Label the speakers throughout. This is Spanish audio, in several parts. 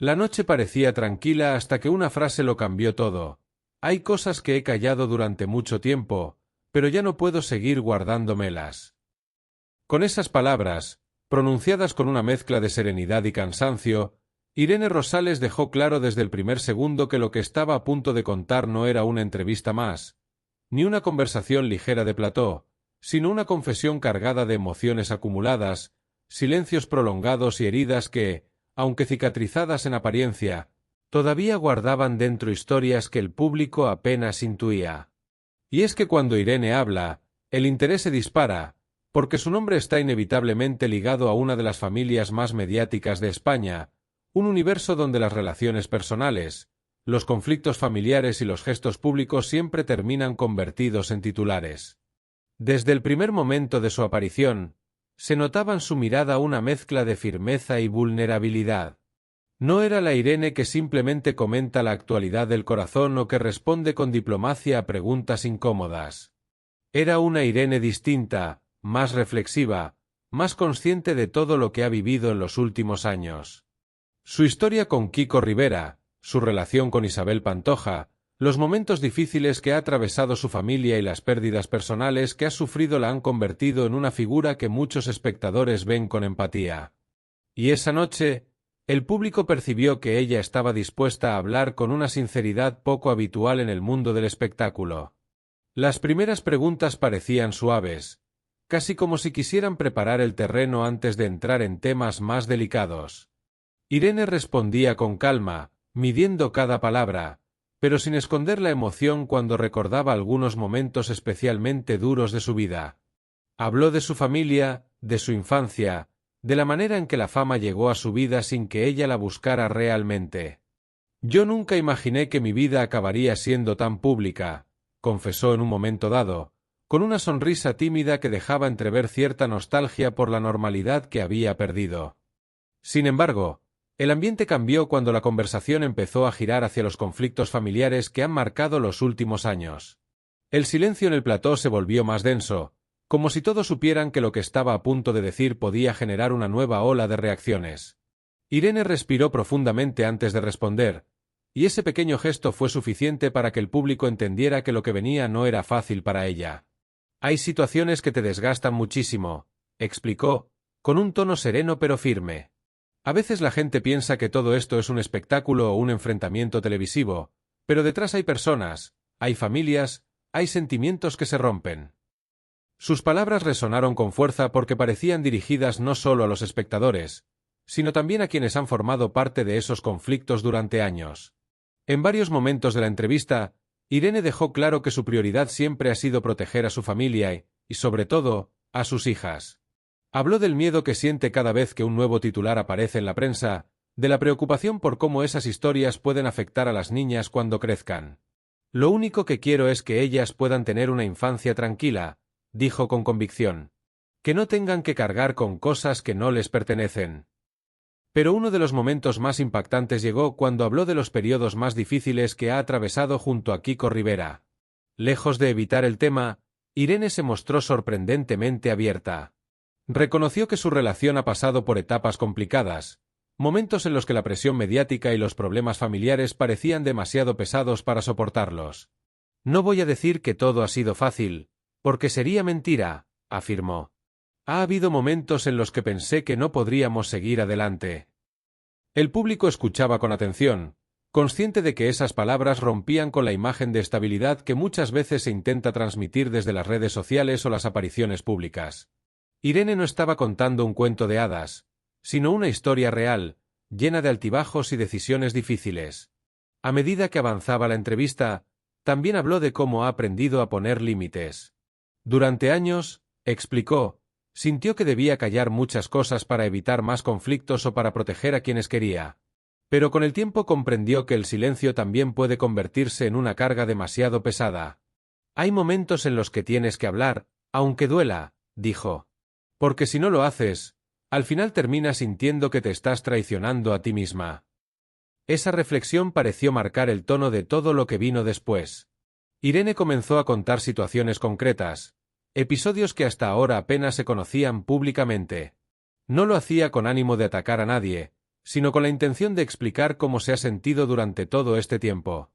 Speaker 1: La noche parecía tranquila hasta que una frase lo cambió todo. Hay cosas que he callado durante mucho tiempo, pero ya no puedo seguir guardándomelas. Con esas palabras, pronunciadas con una mezcla de serenidad y cansancio, Irene Rosales dejó claro desde el primer segundo que lo que estaba a punto de contar no era una entrevista más, ni una conversación ligera de plató, sino una confesión cargada de emociones acumuladas, silencios prolongados y heridas que, aunque cicatrizadas en apariencia, todavía guardaban dentro historias que el público apenas intuía. Y es que cuando Irene habla, el interés se dispara, porque su nombre está inevitablemente ligado a una de las familias más mediáticas de España, un universo donde las relaciones personales, los conflictos familiares y los gestos públicos siempre terminan convertidos en titulares. Desde el primer momento de su aparición, se notaba en su mirada una mezcla de firmeza y vulnerabilidad. No era la Irene que simplemente comenta la actualidad del corazón o que responde con diplomacia a preguntas incómodas. Era una Irene distinta, más reflexiva, más consciente de todo lo que ha vivido en los últimos años. Su historia con Kiko Rivera, su relación con Isabel Pantoja, los momentos difíciles que ha atravesado su familia y las pérdidas personales que ha sufrido la han convertido en una figura que muchos espectadores ven con empatía. Y esa noche, el público percibió que ella estaba dispuesta a hablar con una sinceridad poco habitual en el mundo del espectáculo. Las primeras preguntas parecían suaves, casi como si quisieran preparar el terreno antes de entrar en temas más delicados. Irene respondía con calma, midiendo cada palabra, pero sin esconder la emoción cuando recordaba algunos momentos especialmente duros de su vida. Habló de su familia, de su infancia, de la manera en que la fama llegó a su vida sin que ella la buscara realmente. «Yo nunca imaginé que mi vida acabaría siendo tan pública», confesó en un momento dado, con una sonrisa tímida que dejaba entrever cierta nostalgia por la normalidad que había perdido. Sin embargo, el ambiente cambió cuando la conversación empezó a girar hacia los conflictos familiares que han marcado los últimos años. El silencio en el plató se volvió más denso, como si todos supieran que lo que estaba a punto de decir podía generar una nueva ola de reacciones. Irene respiró profundamente antes de responder, y ese pequeño gesto fue suficiente para que el público entendiera que lo que venía no era fácil para ella. «Hay situaciones que te desgastan muchísimo», explicó, con un tono sereno pero firme. «A veces la gente piensa que todo esto es un espectáculo o un enfrentamiento televisivo, pero detrás hay personas, hay familias, hay sentimientos que se rompen». Sus palabras resonaron con fuerza porque parecían dirigidas no solo a los espectadores, sino también a quienes han formado parte de esos conflictos durante años. En varios momentos de la entrevista, Irene dejó claro que su prioridad siempre ha sido proteger a su familia y, sobre todo, a sus hijas. Habló del miedo que siente cada vez que un nuevo titular aparece en la prensa, de la preocupación por cómo esas historias pueden afectar a las niñas cuando crezcan. «Lo único que quiero es que ellas puedan tener una infancia tranquila», dijo con convicción. «Que no tengan que cargar con cosas que no les pertenecen». Pero uno de los momentos más impactantes llegó cuando habló de los periodos más difíciles que ha atravesado junto a Kiko Rivera. Lejos de evitar el tema, Irene se mostró sorprendentemente abierta. Reconoció que su relación ha pasado por etapas complicadas, momentos en los que la presión mediática y los problemas familiares parecían demasiado pesados para soportarlos. «No voy a decir que todo ha sido fácil, porque sería mentira», afirmó. «Ha habido momentos en los que pensé que no podríamos seguir adelante». El público escuchaba con atención, consciente de que esas palabras rompían con la imagen de estabilidad que muchas veces se intenta transmitir desde las redes sociales o las apariciones públicas. Irene no estaba contando un cuento de hadas, sino una historia real, llena de altibajos y decisiones difíciles. A medida que avanzaba la entrevista, también habló de cómo ha aprendido a poner límites. Durante años, explicó, sintió que debía callar muchas cosas para evitar más conflictos o para proteger a quienes quería. Pero con el tiempo comprendió que el silencio también puede convertirse en una carga demasiado pesada. «Hay momentos en los que tienes que hablar, aunque duela», dijo. «Porque si no lo haces, al final terminas sintiendo que te estás traicionando a ti misma». Esa reflexión pareció marcar el tono de todo lo que vino después. Irene comenzó a contar situaciones concretas, episodios que hasta ahora apenas se conocían públicamente. No lo hacía con ánimo de atacar a nadie, sino con la intención de explicar cómo se ha sentido durante todo este tiempo.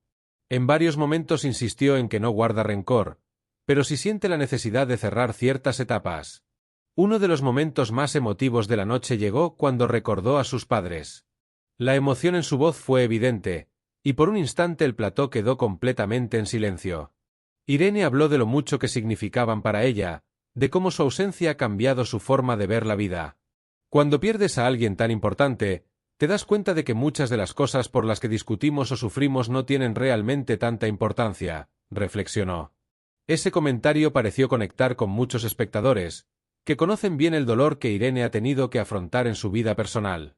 Speaker 1: En varios momentos insistió en que no guarda rencor, pero sí siente la necesidad de cerrar ciertas etapas. Uno de los momentos más emotivos de la noche llegó cuando recordó a sus padres. La emoción en su voz fue evidente, y por un instante el plató quedó completamente en silencio. Irene habló de lo mucho que significaban para ella, de cómo su ausencia ha cambiado su forma de ver la vida. Cuando pierdes a alguien tan importante, te das cuenta de que muchas de las cosas por las que discutimos o sufrimos no tienen realmente tanta importancia, reflexionó. Ese comentario pareció conectar con muchos espectadores, que conocen bien el dolor que Irene ha tenido que afrontar en su vida personal.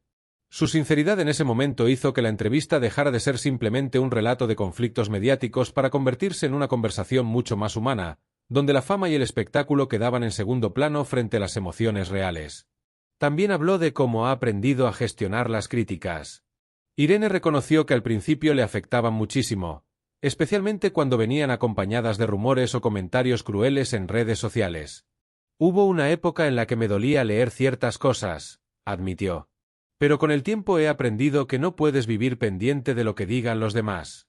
Speaker 1: Su sinceridad en ese momento hizo que la entrevista dejara de ser simplemente un relato de conflictos mediáticos para convertirse en una conversación mucho más humana, donde la fama y el espectáculo quedaban en segundo plano frente a las emociones reales. También habló de cómo ha aprendido a gestionar las críticas. Irene reconoció que al principio le afectaban muchísimo, especialmente cuando venían acompañadas de rumores o comentarios crueles en redes sociales. Hubo una época en la que me dolía leer ciertas cosas, admitió. Pero con el tiempo he aprendido que no puedes vivir pendiente de lo que digan los demás.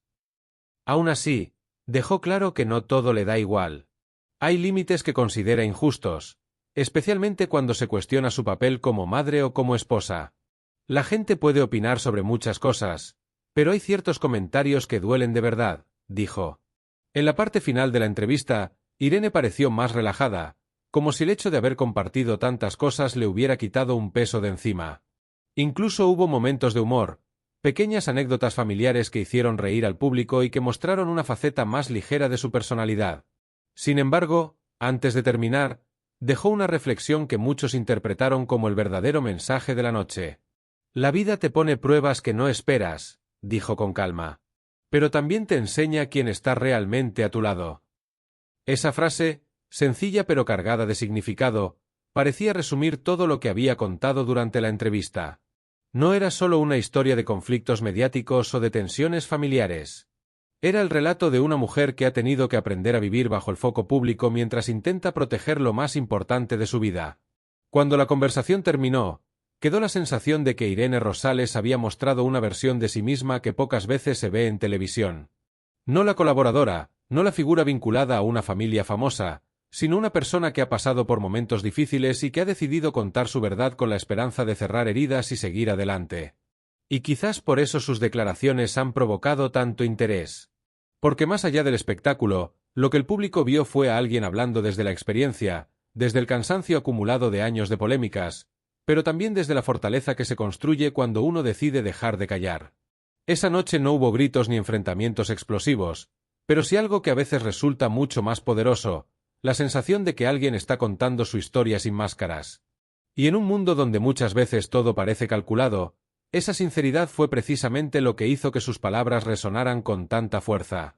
Speaker 1: Aún así, dejó claro que no todo le da igual. Hay límites que considera injustos, especialmente cuando se cuestiona su papel como madre o como esposa. La gente puede opinar sobre muchas cosas, pero hay ciertos comentarios que duelen de verdad, dijo. En la parte final de la entrevista, Irene pareció más relajada, como si el hecho de haber compartido tantas cosas le hubiera quitado un peso de encima. Incluso hubo momentos de humor, pequeñas anécdotas familiares que hicieron reír al público y que mostraron una faceta más ligera de su personalidad. Sin embargo, antes de terminar, dejó una reflexión que muchos interpretaron como el verdadero mensaje de la noche. La vida te pone pruebas que no esperas, dijo con calma, pero también te enseña quién está realmente a tu lado. Esa frase, sencilla pero cargada de significado, parecía resumir todo lo que había contado durante la entrevista. No era solo una historia de conflictos mediáticos o de tensiones familiares. Era el relato de una mujer que ha tenido que aprender a vivir bajo el foco público mientras intenta proteger lo más importante de su vida. Cuando la conversación terminó, quedó la sensación de que Irene Rosales había mostrado una versión de sí misma que pocas veces se ve en televisión. No la colaboradora, no la figura vinculada a una familia famosa, sino una persona que ha pasado por momentos difíciles y que ha decidido contar su verdad con la esperanza de cerrar heridas y seguir adelante. Y quizás por eso sus declaraciones han provocado tanto interés. Porque más allá del espectáculo, lo que el público vio fue a alguien hablando desde la experiencia, desde el cansancio acumulado de años de polémicas, pero también desde la fortaleza que se construye cuando uno decide dejar de callar. Esa noche no hubo gritos ni enfrentamientos explosivos, pero sí algo que a veces resulta mucho más poderoso, la sensación de que alguien está contando su historia sin máscaras. Y en un mundo donde muchas veces todo parece calculado, esa sinceridad fue precisamente lo que hizo que sus palabras resonaran con tanta fuerza.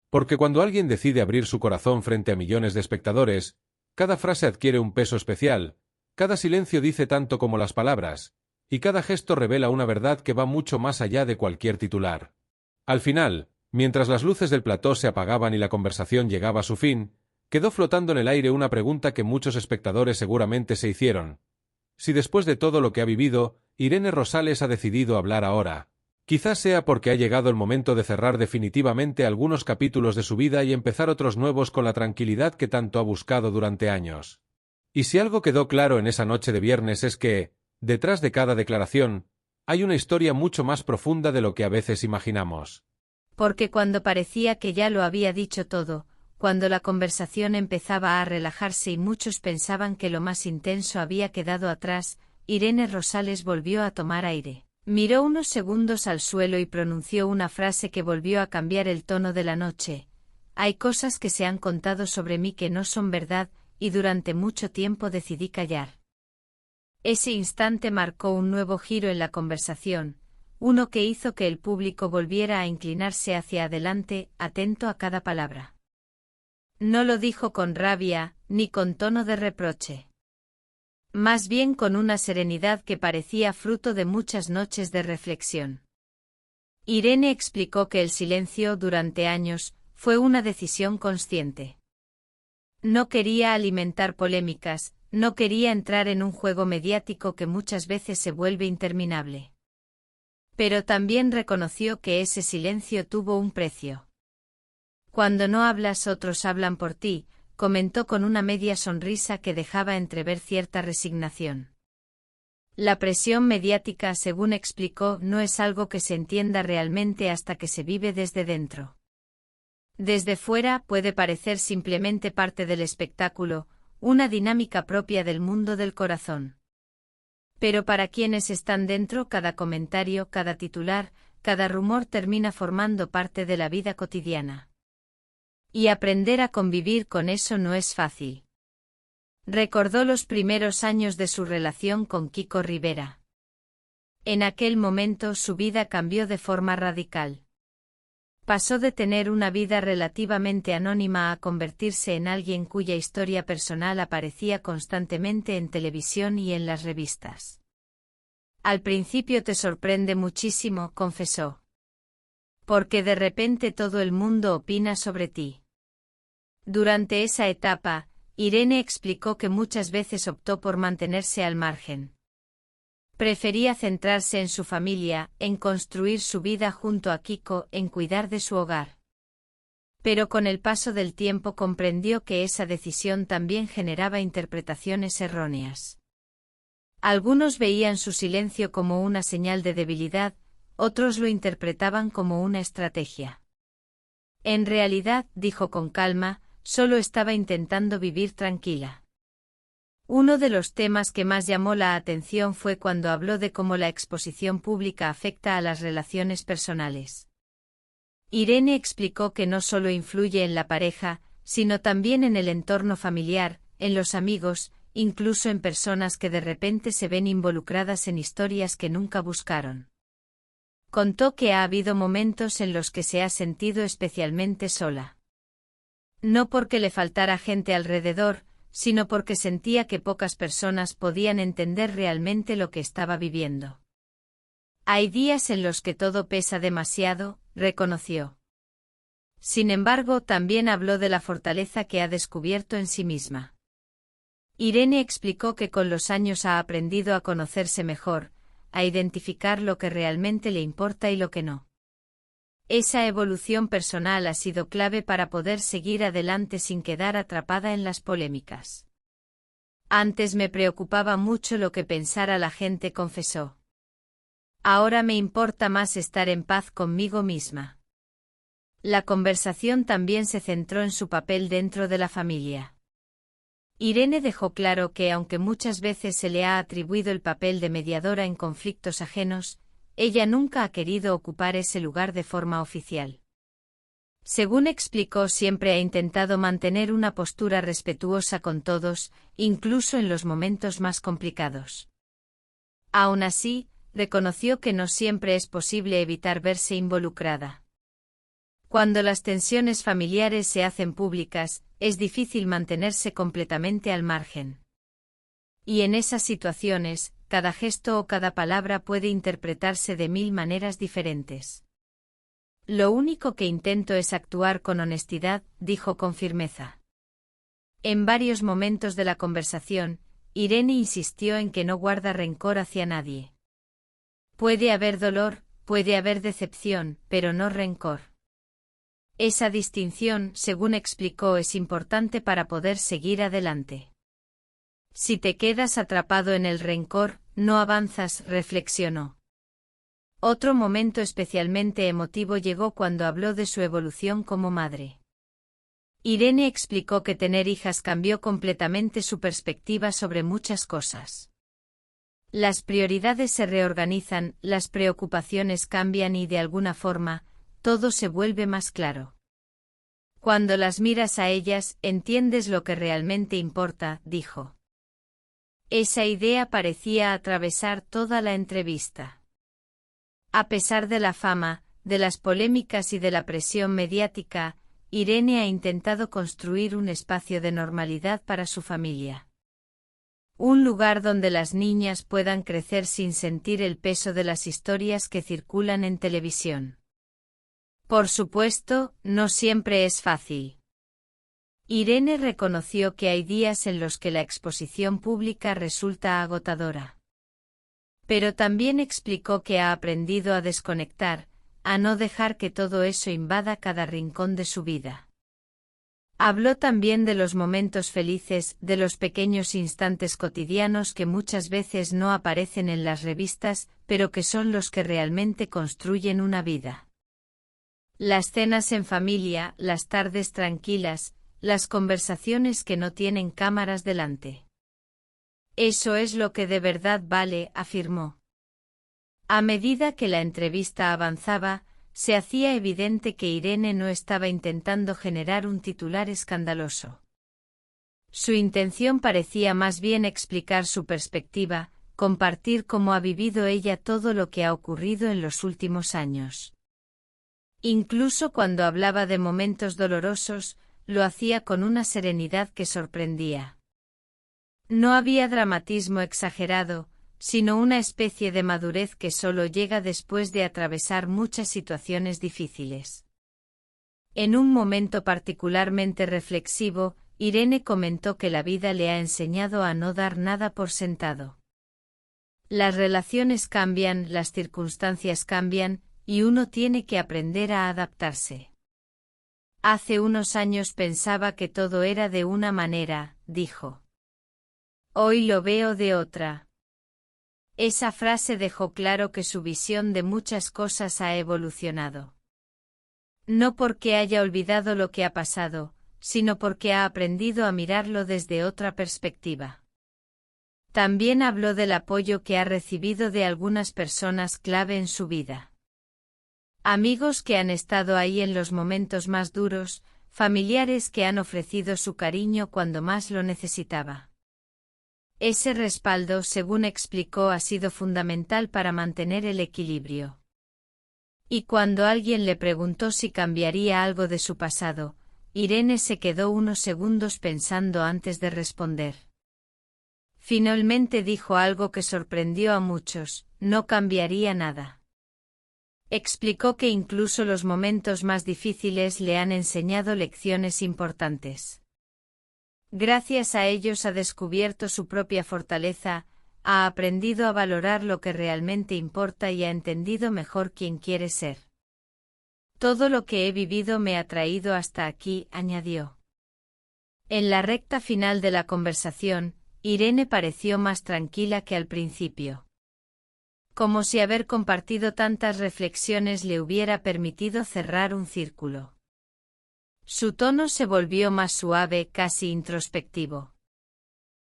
Speaker 1: Porque cuando alguien decide abrir su corazón frente a millones de espectadores, cada frase adquiere un peso especial, cada silencio dice tanto como las palabras, y cada gesto revela una verdad que va mucho más allá de cualquier titular. Al final, mientras las luces del plató se apagaban y la conversación llegaba a su fin, quedó flotando en el aire una pregunta que muchos espectadores seguramente se hicieron. Si después de todo lo que ha vivido, Irene Rosales ha decidido hablar ahora. Quizás sea porque ha llegado el momento de cerrar definitivamente algunos capítulos de su vida y empezar otros nuevos con la tranquilidad que tanto ha buscado durante años. Y si algo quedó claro en esa noche de viernes es que, detrás de cada declaración, hay una historia mucho más profunda de lo que a veces imaginamos.
Speaker 2: Porque cuando parecía que ya lo había dicho todo, cuando la conversación empezaba a relajarse y muchos pensaban que lo más intenso había quedado atrás, Irene Rosales volvió a tomar aire. Miró unos segundos al suelo y pronunció una frase que volvió a cambiar el tono de la noche. Hay cosas que se han contado sobre mí que no son verdad, y durante mucho tiempo decidí callar. Ese instante marcó un nuevo giro en la conversación, uno que hizo que el público volviera a inclinarse hacia adelante, atento a cada palabra. No lo dijo con rabia, ni con tono de reproche. Más bien con una serenidad que parecía fruto de muchas noches de reflexión. Irene explicó que el silencio durante años fue una decisión consciente. No quería alimentar polémicas, no quería entrar en un juego mediático que muchas veces se vuelve interminable. Pero también reconoció que ese silencio tuvo un precio. Cuando no hablas, otros hablan por ti, comentó con una media sonrisa que dejaba entrever cierta resignación. La presión mediática, según explicó, no es algo que se entienda realmente hasta que se vive desde dentro. Desde fuera puede parecer simplemente parte del espectáculo, una dinámica propia del mundo del corazón. Pero para quienes están dentro, cada comentario, cada titular, cada rumor termina formando parte de la vida cotidiana. Y aprender a convivir con eso no es fácil. Recordó los primeros años de su relación con Kiko Rivera. En aquel momento su vida cambió de forma radical. Pasó de tener una vida relativamente anónima a convertirse en alguien cuya historia personal aparecía constantemente en televisión y en las revistas. Al principio te sorprende muchísimo, confesó. Porque de repente todo el mundo opina sobre ti. Durante esa etapa, Irene explicó que muchas veces optó por mantenerse al margen. Prefería centrarse en su familia, en construir su vida junto a Kiko, en cuidar de su hogar. Pero con el paso del tiempo comprendió que esa decisión también generaba interpretaciones erróneas. Algunos veían su silencio como una señal de debilidad, otros lo interpretaban como una estrategia. En realidad, dijo con calma, solo estaba intentando vivir tranquila. Uno de los temas que más llamó la atención fue cuando habló de cómo la exposición pública afecta a las relaciones personales. Irene explicó que no solo influye en la pareja, sino también en el entorno familiar, en los amigos, incluso en personas que de repente se ven involucradas en historias que nunca buscaron. Contó que ha habido momentos en los que se ha sentido especialmente sola. No porque le faltara gente alrededor, sino porque sentía que pocas personas podían entender realmente lo que estaba viviendo. Hay días en los que todo pesa demasiado, reconoció. Sin embargo, también habló de la fortaleza que ha descubierto en sí misma. Irene explicó que con los años ha aprendido a conocerse mejor, a identificar lo que realmente le importa y lo que no. Esa evolución personal ha sido clave para poder seguir adelante sin quedar atrapada en las polémicas. Antes me preocupaba mucho lo que pensara la gente, confesó. Ahora me importa más estar en paz conmigo misma. La conversación también se centró en su papel dentro de la familia. Irene dejó claro que aunque muchas veces se le ha atribuido el papel de mediadora en conflictos ajenos, ella nunca ha querido ocupar ese lugar de forma oficial. Según explicó, siempre ha intentado mantener una postura respetuosa con todos, incluso en los momentos más complicados. Aún así, reconoció que no siempre es posible evitar verse involucrada. Cuando las tensiones familiares se hacen públicas, es difícil mantenerse completamente al margen. Y en esas situaciones, cada gesto o cada palabra puede interpretarse de 1000 maneras diferentes. Lo único que intento es actuar con honestidad, dijo con firmeza. En varios momentos de la conversación, Irene insistió en que no guarda rencor hacia nadie. Puede haber dolor, puede haber decepción, pero no rencor. Esa distinción, según explicó, es importante para poder seguir adelante. Si te quedas atrapado en el rencor, no avanzas, reflexionó. Otro momento especialmente emotivo llegó cuando habló de su evolución como madre. Irene explicó que tener hijas cambió completamente su perspectiva sobre muchas cosas. Las prioridades se reorganizan, las preocupaciones cambian y de alguna forma, todo se vuelve más claro. Cuando las miras a ellas, entiendes lo que realmente importa, dijo. Esa idea parecía atravesar toda la entrevista. A pesar de la fama, de las polémicas y de la presión mediática, Irene ha intentado construir un espacio de normalidad para su familia. Un lugar donde las niñas puedan crecer sin sentir el peso de las historias que circulan en televisión. Por supuesto, no siempre es fácil. Irene reconoció que hay días en los que la exposición pública resulta agotadora. Pero también explicó que ha aprendido a desconectar, a no dejar que todo eso invada cada rincón de su vida. Habló también de los momentos felices, de los pequeños instantes cotidianos que muchas veces no aparecen en las revistas, pero que son los que realmente construyen una vida. Las cenas en familia, las tardes tranquilas, las conversaciones que no tienen cámaras delante. Eso es lo que de verdad vale, afirmó. A medida que la entrevista avanzaba, se hacía evidente que Irene no estaba intentando generar un titular escandaloso. Su intención parecía más bien explicar su perspectiva, compartir cómo ha vivido ella todo lo que ha ocurrido en los últimos años. Incluso cuando hablaba de momentos dolorosos, lo hacía con una serenidad que sorprendía. No había dramatismo exagerado, sino una especie de madurez que solo llega después de atravesar muchas situaciones difíciles. En un momento particularmente reflexivo, Irene comentó que la vida le ha enseñado a no dar nada por sentado. Las relaciones cambian, las circunstancias cambian, y uno tiene que aprender a adaptarse. Hace unos años pensaba que todo era de una manera, dijo. Hoy lo veo de otra. Esa frase dejó claro que su visión de muchas cosas ha evolucionado. No porque haya olvidado lo que ha pasado, sino porque ha aprendido a mirarlo desde otra perspectiva. También habló del apoyo que ha recibido de algunas personas clave en su vida. Amigos que han estado ahí en los momentos más duros, familiares que han ofrecido su cariño cuando más lo necesitaba. Ese respaldo, según explicó, ha sido fundamental para mantener el equilibrio. Y cuando alguien le preguntó si cambiaría algo de su pasado, Irene se quedó unos segundos pensando antes de responder. Finalmente dijo algo que sorprendió a muchos: no cambiaría nada. Explicó que incluso los momentos más difíciles le han enseñado lecciones importantes. Gracias a ellos ha descubierto su propia fortaleza, ha aprendido a valorar lo que realmente importa y ha entendido mejor quién quiere ser. Todo lo que he vivido me ha traído hasta aquí, añadió. En la recta final de la conversación, Irene pareció más tranquila que al principio. Como si haber compartido tantas reflexiones le hubiera permitido cerrar un círculo. Su tono se volvió más suave, casi introspectivo.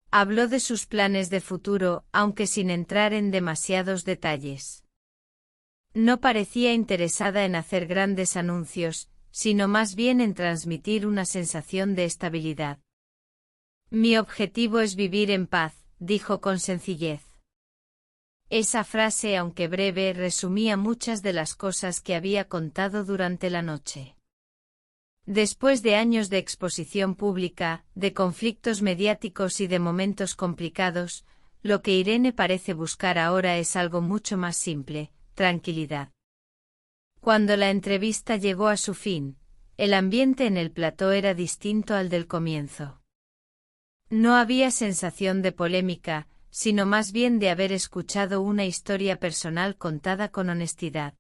Speaker 2: Habló de sus planes de futuro, aunque sin entrar en demasiados detalles. No parecía interesada en hacer grandes anuncios, sino más bien en transmitir una sensación de estabilidad. Mi objetivo es vivir en paz, dijo con sencillez. Esa frase, aunque breve, resumía muchas de las cosas que había contado durante la noche. Después de años de exposición pública, de conflictos mediáticos y de momentos complicados, lo que Irene parece buscar ahora es algo mucho más simple: tranquilidad. Cuando la entrevista llegó a su fin, el ambiente en el plató era distinto al del comienzo. No había sensación de polémica, sino más bien de haber escuchado una historia personal contada con honestidad.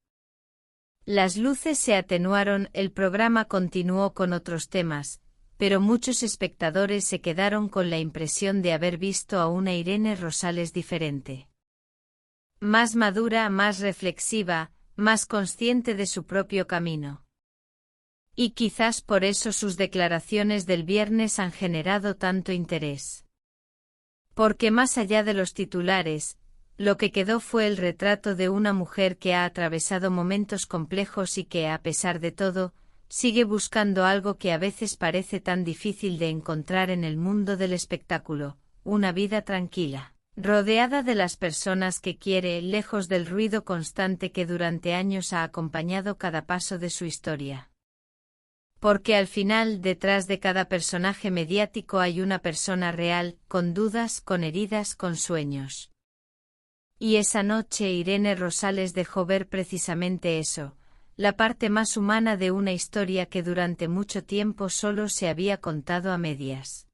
Speaker 2: Las luces se atenuaron, el programa continuó con otros temas, pero muchos espectadores se quedaron con la impresión de haber visto a una Irene Rosales diferente. Más madura, más reflexiva, más consciente de su propio camino. Y quizás por eso sus declaraciones del viernes han generado tanto interés. Porque más allá de los titulares, lo que quedó fue el retrato de una mujer que ha atravesado momentos complejos y que, a pesar de todo, sigue buscando algo que a veces parece tan difícil de encontrar en el mundo del espectáculo: una vida tranquila, rodeada de las personas que quiere, lejos del ruido constante que durante años ha acompañado cada paso de su historia. Porque al final, detrás de cada personaje mediático hay una persona real, con dudas, con heridas, con sueños. Y esa noche Irene Rosales dejó ver precisamente eso, la parte más humana de una historia que durante mucho tiempo solo se había contado a medias.